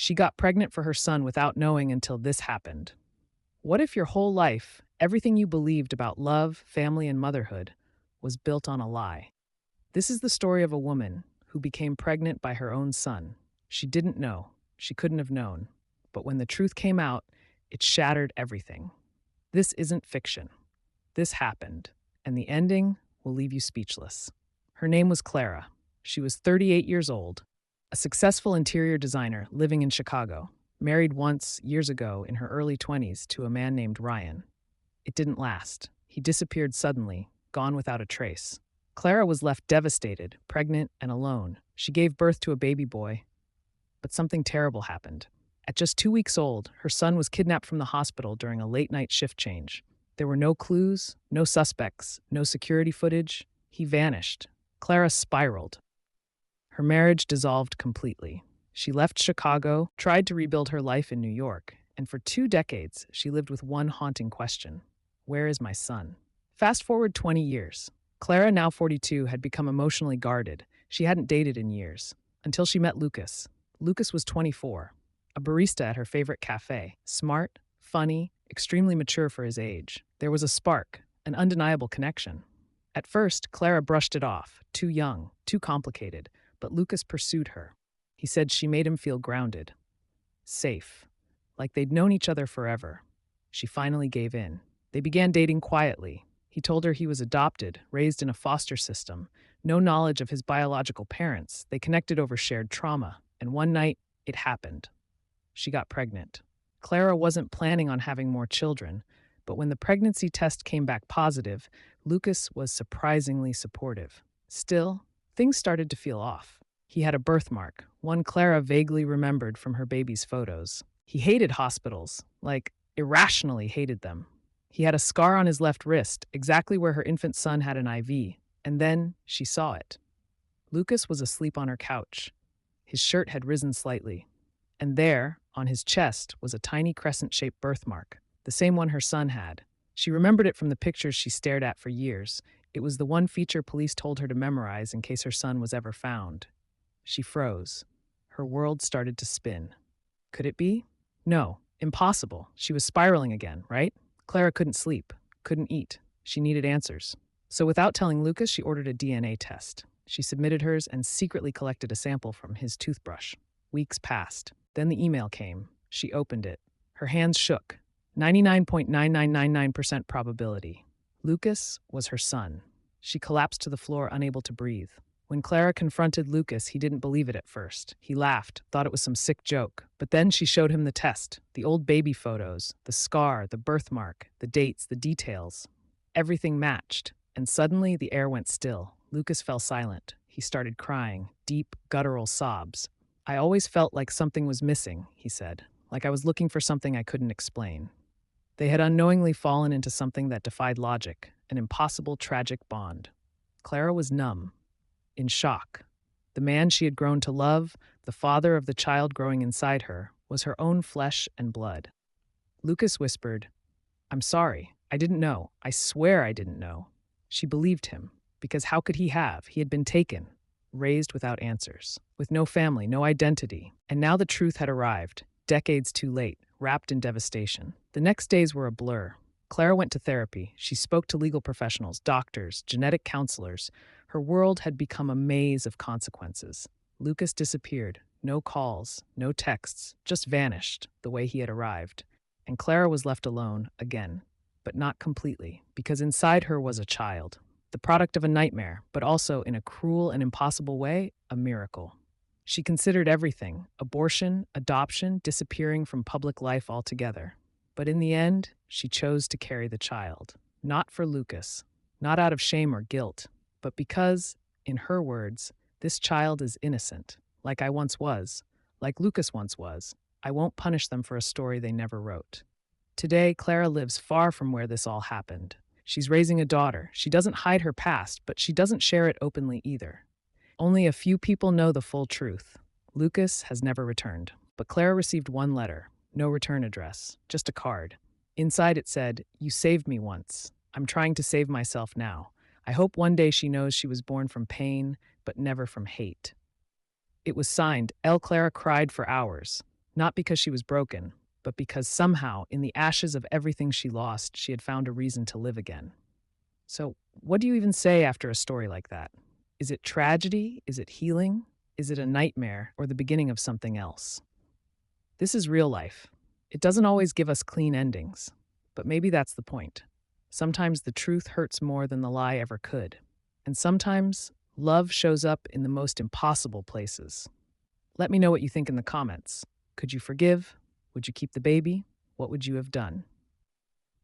She got pregnant for her son without knowing until this happened. What if your whole life, everything you believed about love, family, and motherhood, was built on a lie? This is the story of a woman who became pregnant by her own son. She didn't know. She couldn't have known. But when the truth came out, it shattered everything. This isn't fiction. This happened, and the ending will leave you speechless. Her name was Clara. She was 38 years old, a successful interior designer living in Chicago, married once years ago in her early 20s to a man named Ryan. It didn't last. He disappeared suddenly, gone without a trace. Clara was left devastated, pregnant, and alone. She gave birth to a baby boy, but something terrible happened. At just 2 weeks old, her son was kidnapped from the hospital during a late-night shift change. There were no clues, no suspects, no security footage. He vanished. Clara spiraled. Her marriage dissolved completely. She left Chicago, tried to rebuild her life in New York, and for 2 decades, she lived with one haunting question: where is my son? Fast forward 20 years. Clara, now 42, had become emotionally guarded. She hadn't dated in years, until she met Lucas. Lucas was 24, a barista at her favorite cafe, smart, funny, extremely mature for his age. There was a spark, an undeniable connection. At first, Clara brushed it off, too young, too complicated, but Lucas pursued her. He said she made him feel grounded, safe, like they'd known each other forever. She finally gave in. They began dating quietly. He told her he was adopted, raised in a foster system, no knowledge of his biological parents. They connected over shared trauma, and one night, it happened. She got pregnant. Clara wasn't planning on having more children, but when the pregnancy test came back positive, Lucas was surprisingly supportive. Still, things started to feel off. He had a birthmark, one Clara vaguely remembered from her baby's photos. He hated hospitals, like irrationally hated them. He had a scar on his left wrist, exactly where her infant son had an IV, and then she saw it. Lucas was asleep on her couch. His shirt had risen slightly, and there, on his chest, was a tiny crescent-shaped birthmark, the same one her son had. She remembered it from the pictures she stared at for years. It was the one feature police told her to memorize in case her son was ever found. She froze. Her world started to spin. Could it be? No, impossible. She was spiraling again, right? Clara couldn't sleep, couldn't eat. She needed answers. So without telling Lucas, she ordered a DNA test. She submitted hers and secretly collected a sample from his toothbrush. Weeks passed. Then the email came. She opened it. Her hands shook. 99.9999% probability. Lucas was her son. She collapsed to the floor, unable to breathe. When Clara confronted Lucas, he didn't believe it at first. He laughed, thought it was some sick joke. But then she showed him the test, the old baby photos, the scar, the birthmark, the dates, the details. Everything matched, and suddenly the air went still. Lucas fell silent. He started crying, deep, guttural sobs. "I always felt like something was missing," he said, "like I was looking for something I couldn't explain." They had unknowingly fallen into something that defied logic, an impossible, tragic bond. Clara was numb, in shock. The man she had grown to love, the father of the child growing inside her, was her own flesh and blood. Lucas whispered, "I'm sorry. I didn't know. I swear I didn't know." She believed him, because how could he have? He had been taken, raised without answers, with no family, no identity. And now the truth had arrived, decades too late, wrapped in devastation. The next days were a blur. Clara went to therapy. She spoke to legal professionals, doctors, genetic counselors. Her world had become a maze of consequences. Lucas disappeared. No calls, no texts, just vanished the way he had arrived. And Clara was left alone again, but not completely, because inside her was a child, the product of a nightmare, but also, in a cruel and impossible way, a miracle. She considered everything: abortion, adoption, disappearing from public life altogether. But in the end, she chose to carry the child. Not for Lucas, not out of shame or guilt, but because, in her words, this child is innocent, like I once was, like Lucas once was. I won't punish them for a story they never wrote. Today, Clara lives far from where this all happened. She's raising a daughter. She doesn't hide her past, but she doesn't share it openly either. Only a few people know the full truth. Lucas has never returned, but Clara received one letter, no return address, just a card. Inside it said, "You saved me once. I'm trying to save myself now. I hope one day she knows she was born from pain, but never from hate." It was signed. Clara cried for hours. not because she was broken, but because somehow, in the ashes of everything she lost, she had found a reason to live again. So, what do you even say after a story like that? Is it tragedy? Is it healing? Is it a nightmare or the beginning of something else? This is real life. It doesn't always give us clean endings, but maybe that's the point. Sometimes the truth hurts more than the lie ever could. And sometimes love shows up in the most impossible places. Let me know what you think in the comments. Could you forgive? Would you keep the baby? What would you have done?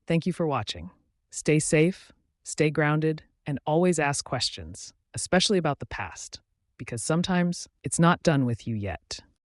Thank you for watching. Stay safe, stay grounded, and always ask questions, especially about the past, because sometimes it's not done with you yet.